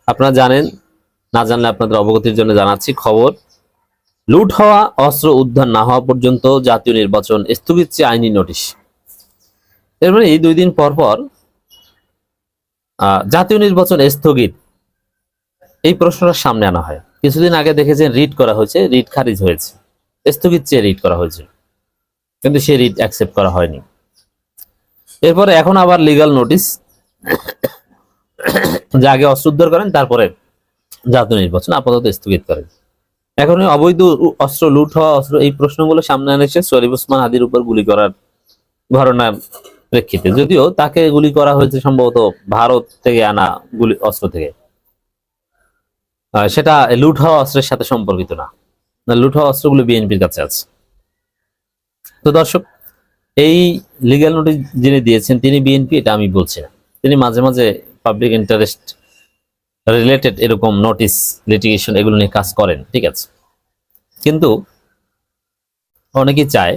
আপনারা জানেন, না জানলে আপনাদের অবগতির জন্য জানাচ্ছি খবর। লুট হওয়া অস্ত্র উদ্ধার না হওয়া পর্যন্ত জাতীয় নির্বাচন স্থগিত চেয়ে আইনি নোটিশ। এর মানে এই 2 দিন পর পর জাতীয় নির্বাচন স্থগিত, এই প্রশ্নটা সামনে আনা হয়। কিছুদিন আগে দেখেছেন রিট করা হয়েছে, রিট খারিজ হয়েছে, স্থগিত চেয়ে রিট করা হয়েছে, কিন্তু সে রিট অ্যাকসেপ্ট করা হয়নি। এরপরে এখন আবার লিগ্যাল নোটিশ, যে আগে অস্ত্র উদ্ধার করেন তারপরে জাতীয় নির্বাচন আপাতত স্থগিত করেন। এখন অবৈধ অস্ত্র, লুট হওয়া অস্ত্র, এই প্রশ্নগুলো সামনে এনেছে শরীফ ওসমান হাদির উপর গুলি করার ঘটনার প্রেক্ষিতে। যদিও তাকে গুলি করা হয়েছে সম্ভবত ভারত থেকে আনা গুলি অস্ত্র থেকে, সেটা লুট হওয়া অস্ত্রের সাথে সম্পর্কিত না। লুট হওয়া অস্ত্রগুলো বিএনপির কাছে আছে। তো দর্শক, এই লিগ্যাল নোটিশ যিনি দিয়েছেন তিনি বিএনপি, এটা আমি বলছি না। তিনি মাঝে মাঝে পাবলিক ইন্টারেস্ট রিলেটেড এরকম নোটিশ, লিটিগেশন এগুলো নিয়ে কাজ করেন, ঠিক আছে। কিন্তু অনেকেই চায়,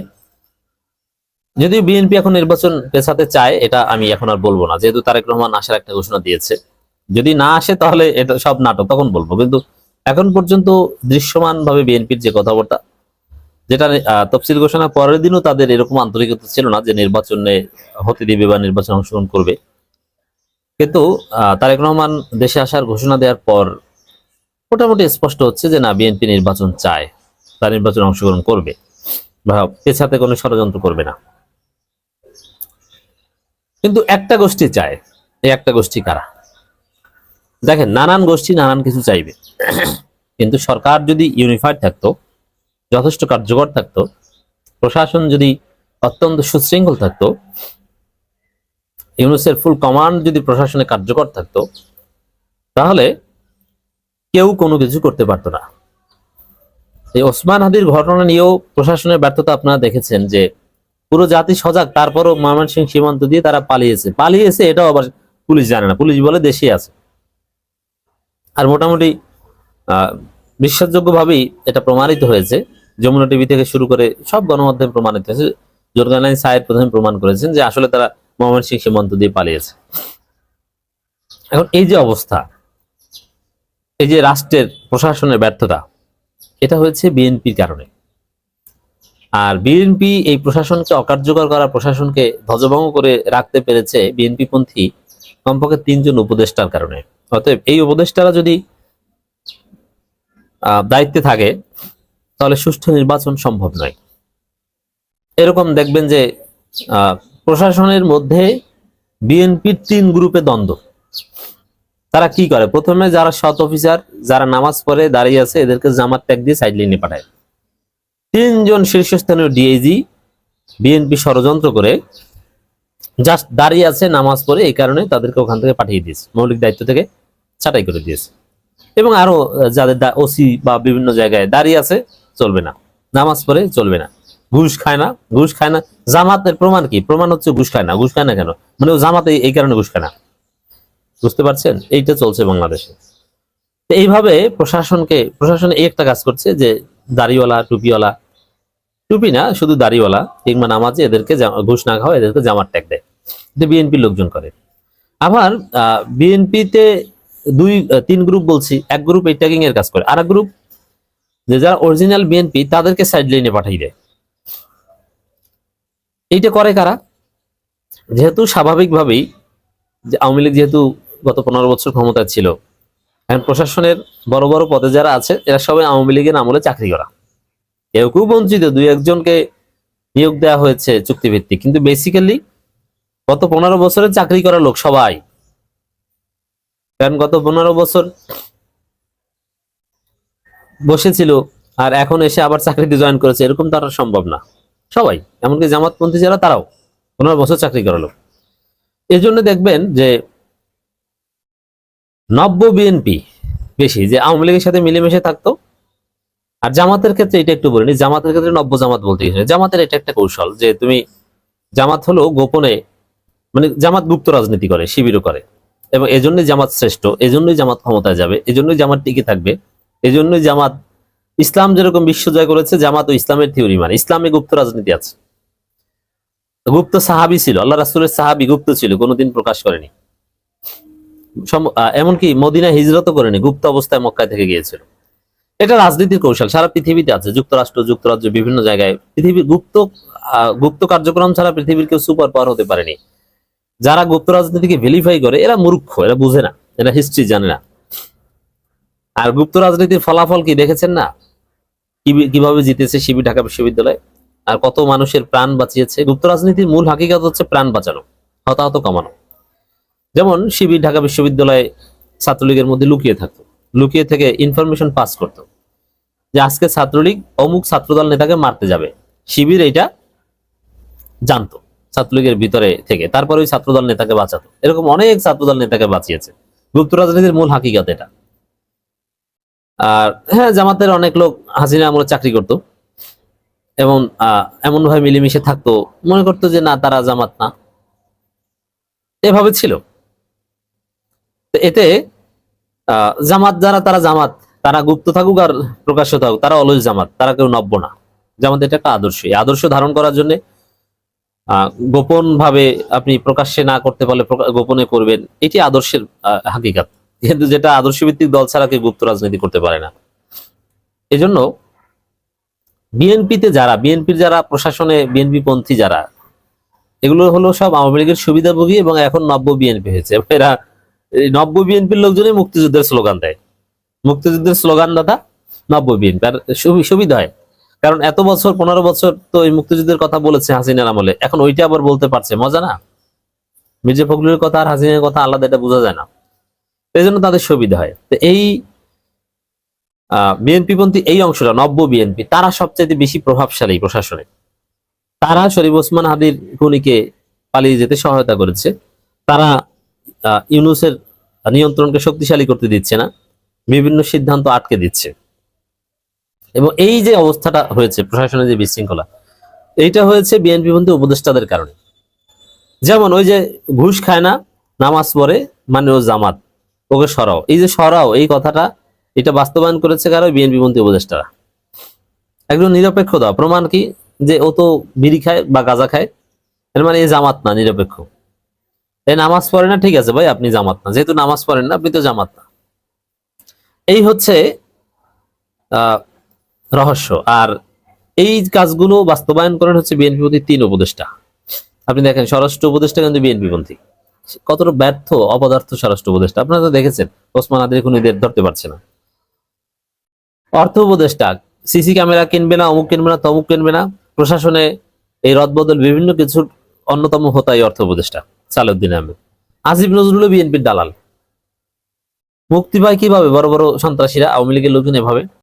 যদিও বিএনপি এখন নির্বাচন পেছাতে চায়, এটা আমি এখন আর বলবো না, যেহেতু তারেক রহমান আসার একটা ঘোষণা দিয়েছে। যদি না আসে তাহলে এটা সব নাটক, তখন বলবো। কিন্তু এখন পর্যন্ত দৃশ্যমান ভাবে বিএনপির যে কথাবার্তা, যেটা তফসিল ঘোষণার পরের দিনও তাদের এরকম আন্তরিকতা ছিল না যে নির্বাচনে হতে দিবে বা নির্বাচনে অংশগ্রহণ করবে। কিন্তু তারেক রহমান দেশে আসার ঘোষণা দেওয়ার পর মোটামুটি স্পষ্ট হচ্ছে যে না, বিএনপি নির্বাচন চায়, তার নির্বাচনে অংশগ্রহণ করবে বা পেছাতে কোনো ষড়যন্ত্র করবে না। কিন্তু একটা গোষ্ঠী চায়, এই একটা গোষ্ঠী কারা? দেখেন, নানান গোষ্ঠী নানান কিছু চাইবে, কিন্তু সরকার যদি ইউনিফাইড থাকতো, যথেষ্ট কার্যকর থাকতো, প্রশাসন যদি অত্যন্ত সুশৃঙ্খল থাকতো, ইউনূসের ফুল কমান্ড যদি প্রশাসনে কার্যকর থাকতো, তাহলে কেউ কোনো কিছু করতে পারতো না। এই ওসমান হাদির ঘটনা নিয়েও প্রশাসনের ব্যর্থতা আপনারা দেখেছেন, যে পুরো জাতি সজাগ, তারপরও ময়মনসিংহ সীমান্ত দিয়ে তারা পালিয়েছে এটাও আবার পুলিশ জানে না, পুলিশ বলে দেশে আছে। আর মোটামুটি বিশ্বাসযোগ্য ভাবেই এটা প্রমাণিত হয়েছে, যমুনা টিভি থেকে শুরু করে সব গণমাধ্যমে প্রমাণিত হয়েছে। জোরগানাই সাহেব প্রথমে প্রমাণ করেছেন যে আসলে তারা ময়মনসিংহ সীমান্ত দিয়ে পালিয়েছে। এখন এই যে অবস্থা, এই যে রাষ্ট্রের প্রশাসনের ব্যর্থতা, এটা হয়েছে বিএনপির কারণে। আর বিএনপি এই প্রশাসনকে অকার্যকর করা, প্রশাসনকে ধ্বজভঙ্গ করে রাখতে পেরেছে বিএনপি পন্থী কমপক্ষে 3 জন উপদেষ্টার কারণে। অতএব এই উপদেষ্টারা যদি দায়িত্বে থাকে তাহলে সুষ্ঠু নির্বাচন সম্ভব নয়। এরকম দেখবেন যে প্রশাসনের মধ্যে বিএনপির 3 গ্রুপে দ্বন্দ্ব। তারা কি করে? প্রথমে যারা সৎ অফিসার, যারা নামাজ পড়ে দাঁড়িয়ে আছে, এদেরকে জামাত ট্যাগ দিয়ে সাইড লাইনে পাঠায়। 3 জন শীর্ষস্থানীয় ডিআইজি বিএনপি ষড়যন্ত্র করে জাস্ট দাঁড়িয়ে আছে নামাজ পড়ে, এই কারণে তাদেরকে ওখান থেকে পাঠিয়ে দিয়েছে, মৌলিক দায়িত্ব থেকে ছাঁটাই করে দিয়েছে। এবং আরো যাদের ওসি বা বিভিন্ন জায়গায় দাঁড়িয়ে আছে, চলবে না, নামাজ পড়ে চলবে না, ঘুষ খায় না, ঘুষ খায় না। জামাতের প্রমাণ কি? প্রমাণ হচ্ছে ঘুষ খায় না। ঘুষ খায় না কেন? মানে ও জামাতে এই কারণে ঘুষ খায় না। বুঝতে পারছেন? এইটা চলছে বাংলাদেশে। এইভাবে প্রশাসন এই একটা কাজ করছে যে দাড়িওয়ালা, টুপিওয়ালা, টুপি না শুধু দাড়িওয়ালা কিংবা নামাজে, এদেরকে ঘুষ না খাওয়া, এদেরকে জামার ট্যাগ দেয়। বিএনপির লোকজন করে। আবার বিএনপিতে 3 গ্রুপ বলছি, এক গ্রুপ এই ট্যাগিং এর কাজ করে, আর এক গ্রুপ যে যারা অরিজিনাল বিএনপি তাদেরকে সাইড লাইনে পাঠিয়ে দেয়। এইটা করে কারা? যেহেতু স্বাভাবিকভাবেই যে আওয়ামী লীগ যেহেতু গত 15 বছর ক্ষমতায় ছিল, এখন প্রশাসনের বড় বড় পদে যারা আছে এরা সবাই আওয়ামী লীগের আমলে চাকরি করা। কেউ কেউ বঞ্চিত, 2-1 জনকে নিয়োগ দেওয়া হয়েছে চুক্তিভিত্তিক, কিন্তু বেসিক্যালি গত 15 বছরের চাকরি করা লোক সবাই। কারণ গত 15 বছর বসেছিল আর এখন এসে আবার চাকরিতে জয়েন করেছে, এরকম তারা সম্ভব না। সবাই, এমনকি জামাতপন্থী যারা, তারাও 15 বছর চাকরি করা লোক। এই জন্য দেখবেন যে নব্য বিএনপি বেশি, যে আওয়ামী লীগের সাথে মিলেমিশে থাকতো। আর জামাতের ক্ষেত্রে এটা একটু বলিনি, জামাতের ক্ষেত্রে নব্য জামাত বলতে গেছে। জামাতের এটা একটা কৌশল যে তুমি, জামাত হলো গোপনে, মানে জামাত গুপ্ত রাজনীতি করে, শিবিরও করে, এবং এজন্যই জামাত শ্রেষ্ঠ, এজন্যই জামাত ক্ষমতায় যাবে, এজন্যই জামাত টিকে থাকবে, এজন্যই জামাত ইসলাম যেরকম বিশ্ব জয় করেছে, জামাত ও ইসলামের থিওরি মানে। ইসলামে গুপ্ত রাজনীতি আছে। গুপ্ত সাহাবি ছিল, আল্লাহ রাসূলের সাহাবি গুপ্ত ছিল, কোনোদিন প্রকাশ করেনি। এমনকি মদিনা হিজরতও করেনি, গুপ্ত অবস্থায় মক্কায় থেকে গিয়েছিল। এটা রাজনীতির কৌশল, সারা পৃথিবীতে আছে, যুক্তরাষ্ট্র, যুক্তরাজ্য, বিভিন্ন জায়গায় পৃথিবীর গুপ্ত কার্যক্রম ছাড়া পৃথিবীর কেউ সুপার পাওয়ার হতে পারেনি। যারা গুপ্ত রাজনীতিকে ভেরিফাই করে এরা মূর্খ, এরা বুঝে না, এরা হিস্ট্রি জানে না। আর গুপ্ত রাজনীতির ফলাফল কি দেখেছেন না? কিভাবে জিতেছে শিবির ঢাকা বিশ্ববিদ্যালয়, আর কত মানুষের প্রাণ বাঁচিয়েছে। গুপ্ত রাজনীতির মূল হাকিকত হচ্ছে প্রাণ বাঁচানো, হতাহত কমানো। যেমন শিবির ঢাকা বিশ্ববিদ্যালয়ে ছাত্রলীগের মধ্যে লুকিয়ে থাকতো, লুকিয়ে থেকে ইনফরমেশন পাস করতো যে আজকে ছাত্রলীগ অমুক ছাত্রদল নেতাকে মারতে যাবে, শিবির এইটা জানতো ছাত্রলীগের ভিতরে থেকে, তারপরে ওই ছাত্রদল নেতাকে বাঁচাতো। এরকম অনেক ছাত্রদল নেতাকে বাঁচিয়েছে। গুপ্ত রাজনীতির মূল হাকিকত এটা। আর হ্যাঁ, জামাতের অনেক লোক হাসিনা আমলে চাকরি করতো এবং এমন ভাবে মিলেমিশে থাকতো, মনে করতো যে না তারা জামাত না, এভাবে ছিল। এতে জামাত যারা, তারা জামাত, তারা গুপ্ত থাকুক আর প্রকাশ্য থাকুক, তারা অলওয়েজ জামাত, তারা কেউ নব্য না। জামাত এটা একটা আদর্শ, এই আদর্শ ধারণ করার জন্য গোপন ভাবে আপনি প্রকাশ্যে না করতে পারলে গোপনে করবেন, এটি আদর্শের হাকিকাত। কিন্তু যেটা আদর্শ ভিত্তিক দল ছাড়া কেউ গুপ্ত রাজনীতি করতে পারে না। এজন্য বিএনপিতে যারা, বিএনপির যারা প্রশাসনে বিএনপি পন্থী যারা, এগুলো হলো সব আওয়ামী লীগের সুবিধাভোগী এবং এখন নব্য বিএনপি হয়েছে। এরা নব্য বিএনপির লোকজনই মুক্তিযুদ্ধের স্লোগান দেয়, মুক্তিযুদ্ধের স্লোগান দাতা নব্য বিএনপি। আর সুবিধা হয়, কারণ এত বছর 15 বছর তো এই মুক্তিযুদ্ধের কথা বলেছে হাসিনার আমলে, এখন ওইটা আবার বলতে পারছে, মজা না? মির্জা ফখরুলের কথা আর হাসিনার কথা আলাদা, এটা বোঝা যায় না, এই জন্য তাদের সুবিধা হয়। তো এই বিএনপি পন্থী এই অংশটা নব্য বিএনপি, তারা সবচেয়ে বেশি প্রভাবশালী প্রশাসনে। তারা শরীফ ওসমান হাদির খুনিকে পালিয়ে যেতে সহায়তা করেছে, তারা ইউনূসের নিয়ন্ত্রণকে শক্তিশালী করতে দিচ্ছে না, বিভিন্ন সিদ্ধান্ত আটকে দিচ্ছে। এবং এই যে অবস্থাটা হয়েছে, প্রশাসনের যে বিশৃঙ্খলা, এইটা হয়েছে বিএনপি পন্থী উপদেষ্টাদের কারণে। যেমন ওই যে ঘুষ খায় না, নামাজ পড়ে, মানে ও জামাত, ওকে সরাও। এই যে সরাও, এই কথাটা, এটা বাস্তবায়ন করেছে কারো? বিএনপি পন্থী উপদেষ্টারা। একজন নিরপেক্ষতা প্রমাণ কি? যে ও তো বিড়ি খায় বা গাঁজা খায়, এর মানে এই জামাত না, নিরপেক্ষ। এই নামাজ পড়ে না, ঠিক আছে ভাই আপনি জামাত না, যেহেতু নামাজ পড়েন না আপনি তো জামাত না। এই হচ্ছে রহস্য। আর এই কাজগুলো বাস্তবায়ন করেন হচ্ছে বিএনপি পন্থী 3 উপদেষ্টা। আপনি দেখেন স্বরাষ্ট্র উপদেষ্টা কিন্তু বিএনপি পন্থী, কতটা ব্যর্থ অপদার্থ স্বরাষ্ট্র উপদেষ্টা। আপনারা তো দেখেছেন ওসমান হাদির খুনিদের ধরতে পারছে না। অর্থ উপদেষ্টা সিসি ক্যামেরা কিনবে না, অমুক কিনবে না, তমুক কিনবে না, প্রশাসনে এই রদবদল বিভিন্ন কিছুর অন্যতম হোতাই অর্থ উপদেষ্টা সালাউদ্দিন আহমেদ। আসিফ নজরুল বিএনপির দালাল। মুক্তি পায় কিভাবে বড় বড় সন্ত্রাসীরা, আওয়ামী লীগের লোকজন এভাবে?